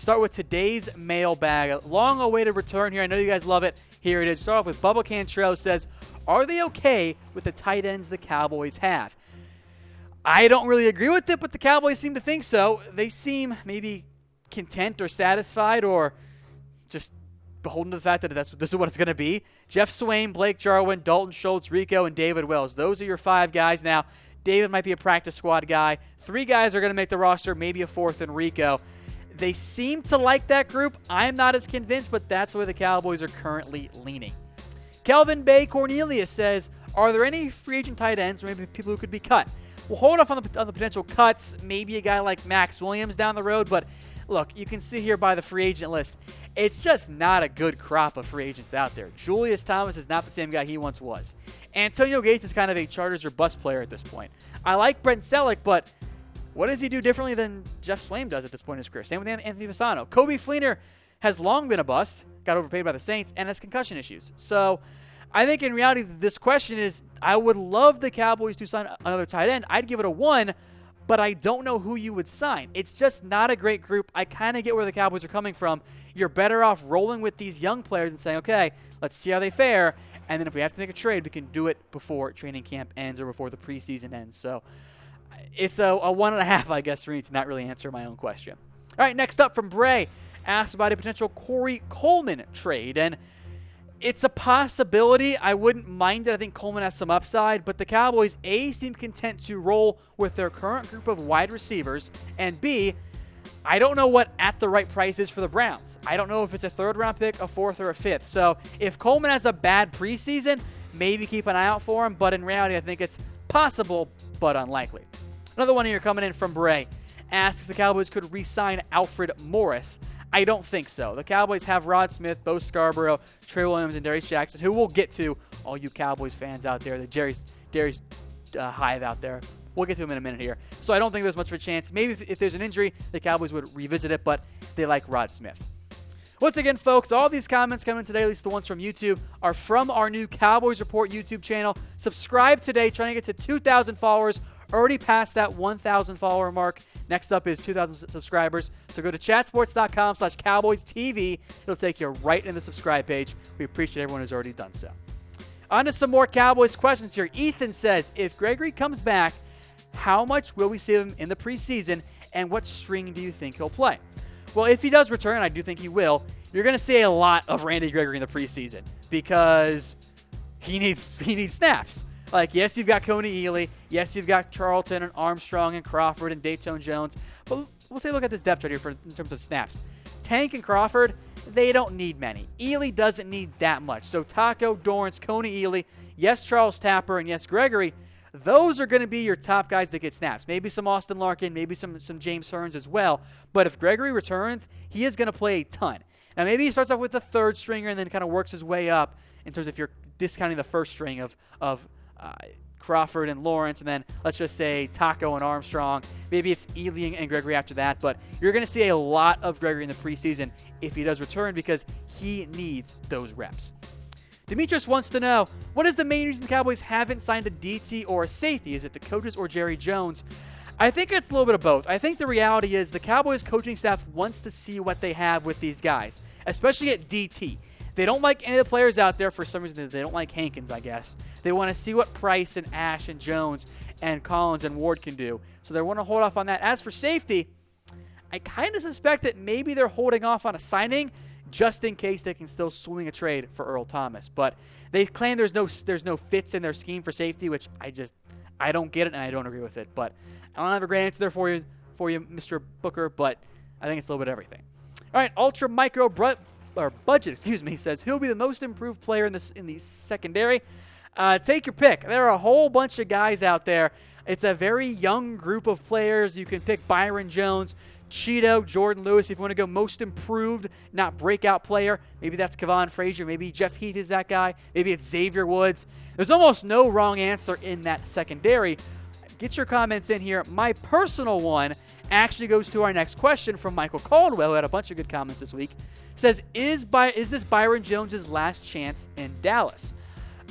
start with today's mailbag. A long-awaited return here. I know you guys love it. Here it is. Start off with Bubba Cantrell says, are they okay with the tight ends the Cowboys have? I don't really agree with it, but the Cowboys seem to think so. They seem maybe content or satisfied or just beholden to the fact that this is what it's going to be. Jeff Swain, Blake Jarwin, Dalton Schultz, Rico, and David Wells. Those are your 5 guys. Now, David might be a practice squad guy. 3 guys are going to make the roster, maybe a 4th in Rico. They seem to like that group. I'm not as convinced, but that's where the Cowboys are currently leaning. Kelvin Bay Cornelius says, are there any free agent tight ends or maybe people who could be cut? We'll hold off on the potential cuts, maybe a guy like Max Williams down the road, but look, you can see here by the free agent list, it's just not a good crop of free agents out there. Julius Thomas is not the same guy he once was. Antonio Gates is kind of a charters or bust player at this point. I like Brent Selleck, but what does he do differently than Jeff Swain does at this point in his career? Same with Anthony Fasano. Kobe Fleener has long been a bust, got overpaid by the Saints, and has concussion issues. So I think in reality, this question is, I would love the Cowboys to sign another tight end. I'd give it a 1, but I don't know who you would sign. It's just not a great group. I kind of get where the Cowboys are coming from. You're better off rolling with these young players and saying, okay, let's see how they fare, and then if we have to make a trade, we can do it before training camp ends or before the preseason ends. So it's a 1.5, I guess, for me to not really answer my own question. All right, next up from Bray, asks about a potential Corey Coleman trade, and it's a possibility. I wouldn't mind it. I think Coleman has some upside, but the Cowboys, A, seem content to roll with their current group of wide receivers, and B, I don't know what at the right price is for the Browns. I don't know if it's a 3rd-round pick, a 4th, or a 5th. So if Coleman has a bad preseason, maybe keep an eye out for him, but in reality, I think it's possible but unlikely. Another one here coming in from Bray asks if the Cowboys could re-sign Alfred Morris. I don't think so. The Cowboys have Rod Smith, Bo Scarborough, Trey Williams, and Darius Jackson, who we'll get to, all you Cowboys fans out there, the Darius Hive out there. We'll get to him in a minute here. So I don't think there's much of a chance. Maybe if there's an injury, the Cowboys would revisit it, but they like Rod Smith. Once again, folks, all these comments coming today, at least the ones from YouTube, are from our new Cowboys Report YouTube channel. Subscribe today, trying to get to 2,000 followers. Already past that 1,000 follower mark. Next up is 2,000 subscribers. So go to chatsports.com/CowboysTV. It'll take you right in the subscribe page. We appreciate everyone who's already done so. On to some more Cowboys questions here. Ethan says, if Gregory comes back, how much will we see him in the preseason, and what string do you think he'll play? Well, if he does return, I do think he will, you're going to see a lot of Randy Gregory in the preseason because he needs snaps. Like, yes, you've got Coney Ealy. Yes, you've got Charlton and Armstrong and Crawford and Dayton Jones. But we'll take a look at this depth chart here in terms of snaps. Tank and Crawford, they don't need many. Ealy doesn't need that much. So Taco, Dorrance, Coney Ealy, yes, Charles Tapper, and yes, Gregory, those are going to be your top guys that get snaps. Maybe some Austin Larkin, maybe some James Hearns as well. But if Gregory returns, he is going to play a ton. Now, maybe he starts off with the 3rd stringer and then kind of works his way up in terms of if you're discounting the 1st string of Crawford and Lawrence, and then let's just say Taco and Armstrong. Maybe it's Ealy and Gregory after that, but you're going to see a lot of Gregory in the preseason if he does return because he needs those reps. Demetrius wants to know, what is the main reason the Cowboys haven't signed a DT or a safety? Is it the coaches or Jerry Jones? I think it's a little bit of both. I think the reality is the Cowboys coaching staff wants to see what they have with these guys, especially at DT. They don't like any of the players out there for some reason. They don't like Hankins, I guess. They want to see what Price and Ash and Jones and Collins and Ward can do. So they want to hold off on that. As for safety, I kind of suspect that maybe they're holding off on a signing just in case they can still swing a trade for Earl Thomas. But they claim there's no fits in their scheme for safety, which I don't get it and I don't agree with it. But I don't have a great answer there for you, Mr. Booker, but I think it's a little bit of everything. All right, Ultra Micro Budget, says he'll be the most improved player in the secondary. Take your pick. There are a whole bunch of guys out there. It's a very young group of players. You can pick Byron Jones, Cheeto, Jordan Lewis. If you want to go most improved, not breakout player, maybe that's Kevon Frazier. Maybe Jeff Heath is that guy. Maybe it's Xavier Woods. There's almost no wrong answer in that secondary. Get your comments in here. My personal one actually goes to our next question from Michael Caldwell, who had a bunch of good comments this week. Says, is this Byron Jones' last chance in Dallas?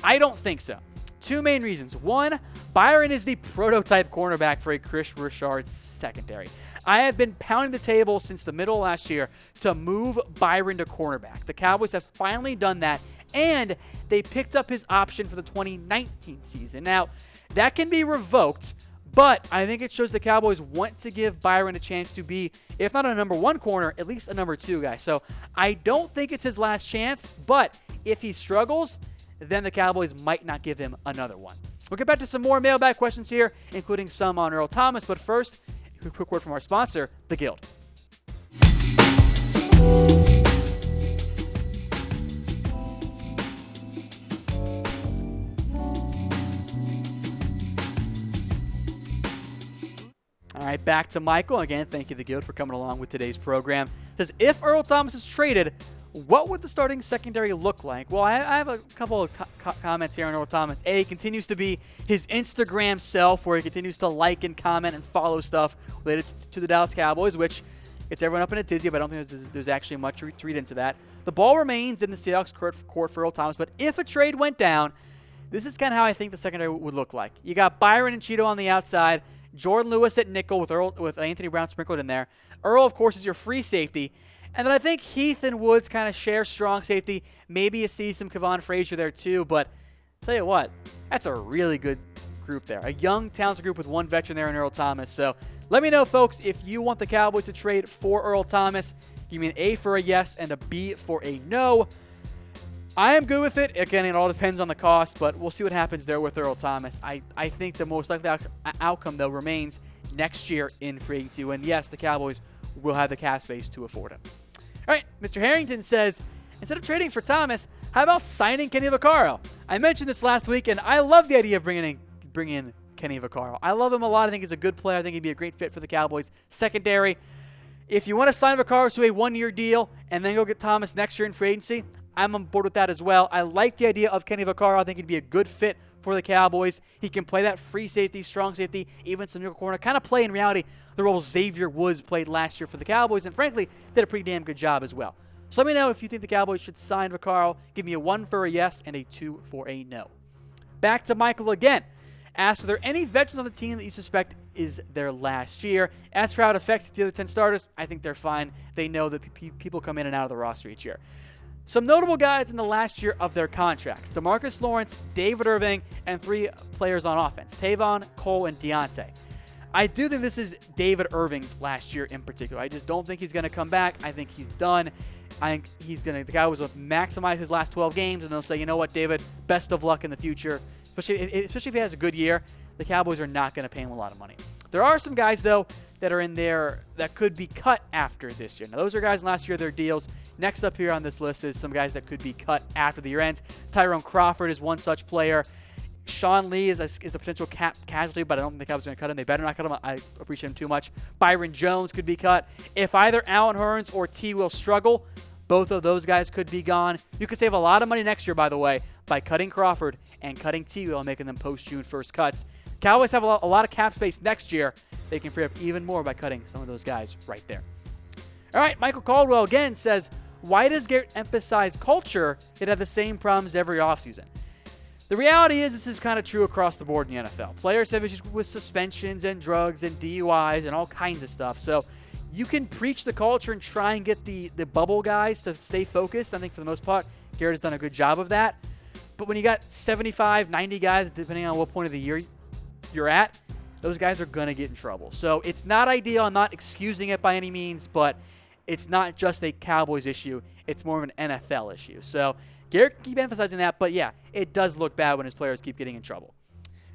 I don't think so. Two main reasons. One, Byron is the prototype cornerback for a Chris Richard secondary. I have been pounding the table since the middle of last year to move Byron to cornerback. The Cowboys have finally done that, and they picked up his option for the 2019 season. Now, that can be revoked, but I think it shows the Cowboys want to give Byron a chance to be, if not a number 1 corner, at least a number 2 guy. So I don't think it's his last chance, but if he struggles, then the Cowboys might not give him another one. We'll get back to some more mailbag questions here, including some on Earl Thomas. But first, a quick word from our sponsor, The Guild. All right, back to Michael. Again, thank you, The Guild, for coming along with today's program. It says, if Earl Thomas is traded, what would the starting secondary look like? Well, I have a couple of comments here on Earl Thomas. A, he continues to be his Instagram self, where he continues to like and comment and follow stuff related to the Dallas Cowboys, which gets everyone up in a tizzy, but I don't think there's actually much to read into that. The ball remains in the Seahawks court for Earl Thomas, but if a trade went down, this is kind of how I think the secondary would look like. You got Byron and Cheeto on the outside, Jordan Lewis at nickel with Anthony Brown sprinkled in there. Earl, of course, is your free safety. And then I think Heath and Woods kind of share strong safety. Maybe you see some Kevon Frazier there too, but tell you what, that's a really good group there. A young, talented group with one veteran there in Earl Thomas. So let me know, folks, if you want the Cowboys to trade for Earl Thomas. Give me an A for a yes and a B for a no. I am good with it. Again, it all depends on the cost, but we'll see what happens there with Earl Thomas. I think the most likely outcome, though, remains next year in free agency, when, yes, the Cowboys will have the cap space to afford him. All right, Mr. Harrington says, instead of trading for Thomas, how about signing Kenny Vaccaro? I mentioned this last week, and I love the idea of bringing in Kenny Vaccaro. I love him a lot. I think he's a good player. I think he'd be a great fit for the Cowboys secondary. If you want to sign Vaccaro to a 1-year deal and then go get Thomas next year in free agency, I'm on board with that as well. I like the idea of Kenny Vaccaro. I think he'd be a good fit for the Cowboys. He can play that free safety, strong safety, even some nickel corner. Kind of play, in reality, the role Xavier Woods played last year for the Cowboys, and frankly, did a pretty damn good job as well. So let me know if you think the Cowboys should sign Vaccaro. Give me a 1 for a yes and a 2 for a no. Back to Michael again. Asked, are there any veterans on the team that you suspect is their last year? As for how it affects the other 10 starters, I think they're fine. They know that people come in and out of the roster each year. Some notable guys in the last year of their contracts: DeMarcus Lawrence, David Irving, and 3 players on offense: Tavon, Cole, and Deontay. I do think this is David Irving's last year in particular. I just don't think he's going to come back. I think he's done. I think the Cowboys will maximize his last 12 games, and they'll say, you know what, David, best of luck in the future. Especially if he has a good year, the Cowboys are not going to pay him a lot of money. There are some guys, though, that are in there that could be cut after this year. Now, those are guys last year, their deals. Next up here on this list is some guys that could be cut after the year ends. Tyrone Crawford is one such player. Sean Lee is a potential casualty, but I don't think the Cowboys are going to cut him. They better not cut him. I appreciate him too much. Byron Jones could be cut. If either Allen Hurns or T will struggle, both of those guys could be gone. You could save a lot of money next year, by the way, by cutting Crawford and cutting T-Will and making them post-June 1st cuts. Cowboys have a lot of cap space next year. They can free up even more by cutting some of those guys right there. All right, Michael Caldwell again says, why does Garrett emphasize culture yet have the same problems every offseason? The reality is this is kind of true across the board in the NFL. Players have issues with suspensions and drugs and DUIs and all kinds of stuff. So you can preach the culture and try and get the bubble guys to stay focused. I think for the most part, Garrett has done a good job of that. But when you got 75, 90 guys, depending on what point of the year you're at, those guys are going to get in trouble. So it's not ideal. I'm not excusing it by any means, but it's not just a Cowboys issue. It's more of an NFL issue. So Garrett keep emphasizing that, but yeah, it does look bad when his players keep getting in trouble.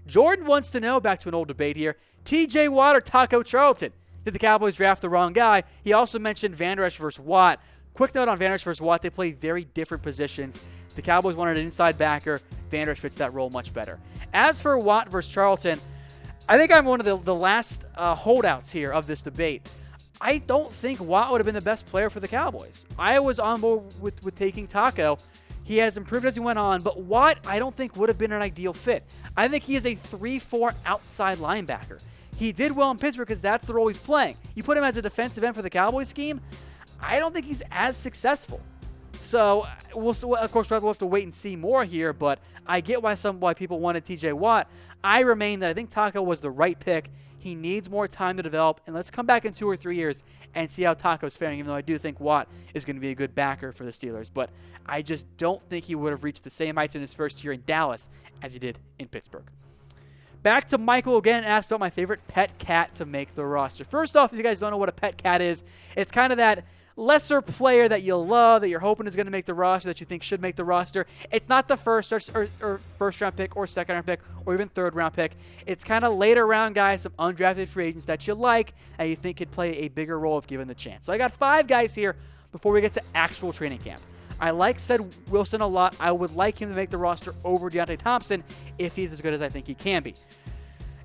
Jordan wants to know, back to an old debate here, TJ Watt or Taco Charlton? Did the Cowboys draft the wrong guy? He also mentioned Van Der Esch versus Watt. Quick note on Van Der Esch versus Watt, they play very different positions. The Cowboys wanted an inside backer. Van Der Esch fits that role much better. As for Watt versus Charlton, I think I'm one of the last holdouts here of this debate. I don't think Watt would have been the best player for the Cowboys. I was on board with taking Taco. He has improved as he went on, but Watt I don't think would have been an ideal fit. I think he is a 3-4 outside linebacker. He did well in Pittsburgh because that's the role he's playing. You put him as a defensive end for the Cowboys scheme, I don't think he's as successful. So, of course, we'll have to wait and see more here, but I get why people wanted TJ Watt. I remain that I think Taco was the right pick. He needs more time to develop, and let's come back in 2 or 3 years and see how Taco's faring, even though I do think Watt is going to be a good backer for the Steelers. But I just don't think he would have reached the same heights in his first year in Dallas as he did in Pittsburgh. Back to Michael again, asked about my favorite pet cat to make the roster. First off, if you guys don't know what a pet cat is, it's kind of that lesser player that you love, that you're hoping is going to make the roster, that you think should make the roster. It's not the first or first round pick or second round pick or even third round pick. It's kind of later round guys, some undrafted free agents that you like and you think could play a bigger role if given the chance. So I got 5 guys here before we get to actual training camp. I like Cedrick Wilson a lot. I would like him to make the roster over Deontay Thompson if he's as good as I think he can be.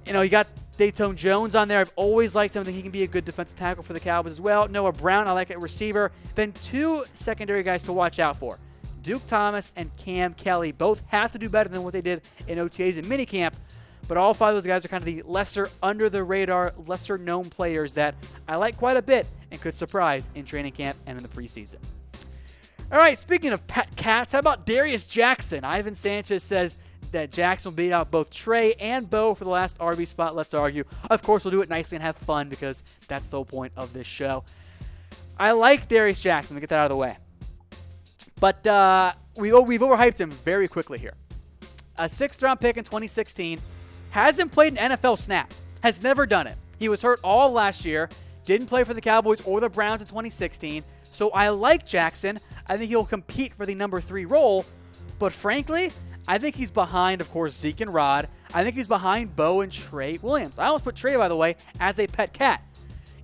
You got Dayton Jones on there. I've always liked him. I think he can be a good defensive tackle for the Cowboys as well. Noah Brown, I like at receiver. Then 2 secondary guys to watch out for. Duke Thomas and Cam Kelly both have to do better than what they did in OTAs and minicamp, but all 5 of those guys are kind of the lesser, under-the-radar, lesser-known players that I like quite a bit and could surprise in training camp and in the preseason. All right, speaking of pet cats, how about Darius Jackson? Ivan Sanchez says that Jackson will beat out both Trey and Bo for the last RB spot. Let's argue. Of course, we'll do it nicely and have fun because that's the whole point of this show. I like Darius Jackson. To get that out of the way. But we've overhyped him very quickly here. A 6th-round pick in 2016. Hasn't played an NFL snap. Has never done it. He was hurt all last year. Didn't play for the Cowboys or the Browns in 2016. So I like Jackson. I think he'll compete for the number 3 role. But frankly, I think he's behind, of course, Zeke and Rod. I think he's behind Bo and Trey Williams. I almost put Trey, by the way, as a pet cat.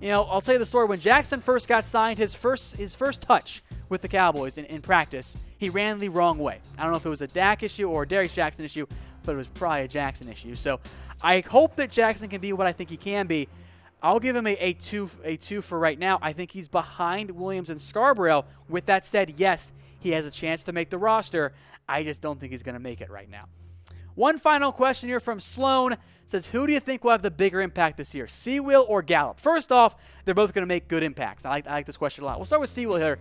I'll tell you the story. When Jackson first got signed, his first touch with the Cowboys in practice, he ran the wrong way. I don't know if it was a Dak issue or a Darius Jackson issue, but it was probably a Jackson issue. So I hope that Jackson can be what I think he can be. I'll give him a 2 for right now. I think he's behind Williams and Scarborough. With that said, yes, he has a chance to make the roster. I just don't think he's going to make it right now. One final question here from Sloan. Says, who do you think will have the bigger impact this year, Sewell or Gallup? First off, they're both going to make good impacts. I like this question a lot. We'll start with Sewell here.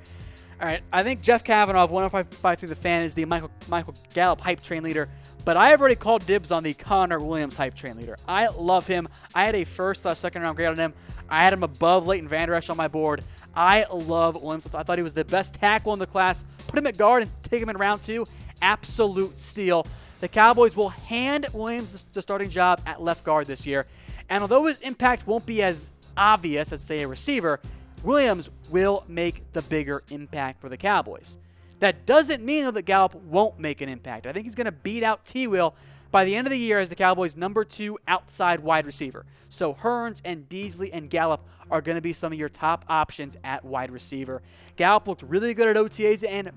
All right, I think Jeff Kavanaugh of 105.3 The Fan is the Michael Gallup hype train leader, but I have already called dibs on the Connor Williams hype train leader. I love him. I had a second-round grade on him. I had him above Leighton Vander Esch on my board. I love Williams. I thought he was the best tackle in the class. Put him at guard and take him in round 2. Absolute steal. The Cowboys will hand Williams the starting job at left guard this year. And although his impact won't be as obvious as, say, a receiver, Williams will make the bigger impact for the Cowboys. That doesn't mean that Gallup won't make an impact. I think he's going to beat out T-Will by the end of the year as the Cowboys' number 2 outside wide receiver. So Hearns and Beasley and Gallup are going to be some of your top options at wide receiver. Gallup looked really good at OTAs and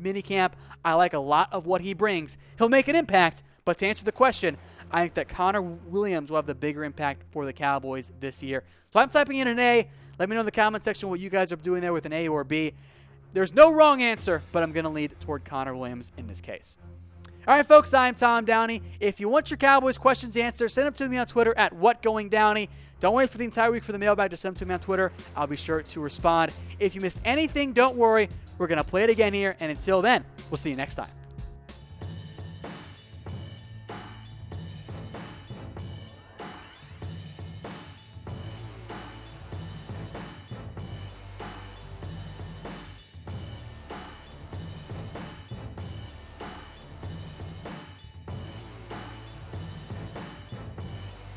minicamp. I like a lot of what he brings. He'll make an impact, but to answer the question, I think that Connor Williams will have the bigger impact for the Cowboys this year. So I'm typing in an A. Let me know in the comment section what you guys are doing there with an A or B. There's no wrong answer, but I'm going to lead toward Connor Williams in this case. All right, folks, I'm Tom Downey. If you want your Cowboys questions answered, send them to me on Twitter at WhatGoingDowney. Don't wait for the entire week for the mailbag. Just send them to me on Twitter. I'll be sure to respond. If you missed anything, don't worry. We're going to play it again here, and until then, we'll see you next time.